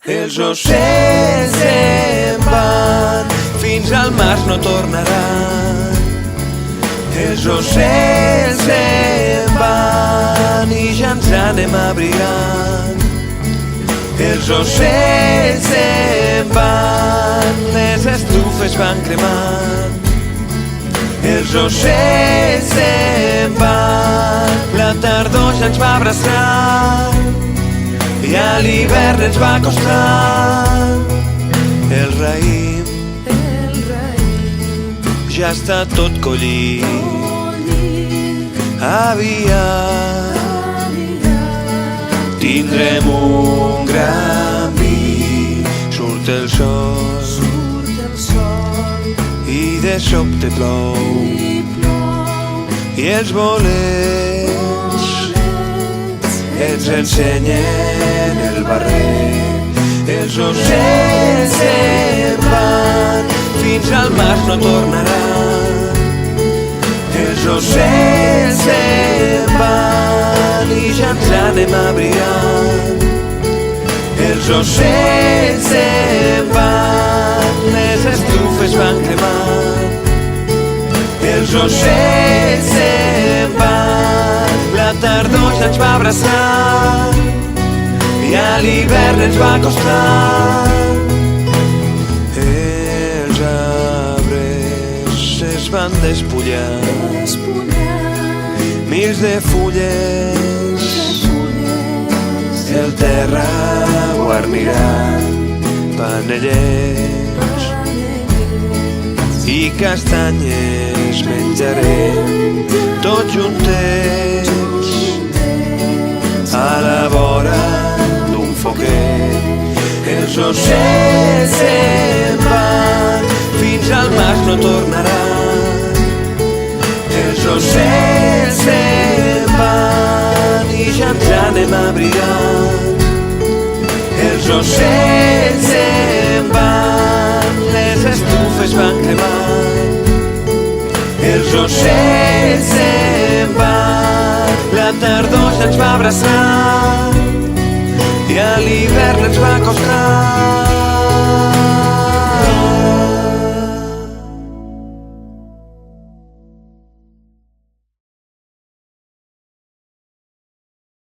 Els ocells se'n van, fins al març no tornaran. Els ocells se'n van i ja ens anem abrigant. Els ocells se'n van, les estufes van cremant. Els ocells se'n van, la tardor ja ens va abraçar i a l'hivern ens va costar. El raïm ja està tot collit, aviat tindrem un gran vi. Surt el sol i de sobte plou i els bolets ens ensenyen el barret. Els ocells se'n van, fins al març no tornaran. Els ocells se'n van i ja ens anem abrigant. Els ocells se'n van, les estufes van cremant. Els ocells se'n van, la tardor ja ens va abraçar i a l'hivern ens va costar. Els arbres es van despullar, mils de fulles el terra guarniran. Panellets i castanyes menjarem tots juntets a la vora d'un foquet. Els ocells se'n van, fins al març no tornaran. Els ocells se'n van i ja ens anem abrigant. Els ocells se'n van, les estufes van cremant. Els ocells se'n van, la tardor ja ens va abraçar i a l'hivern ens va costar.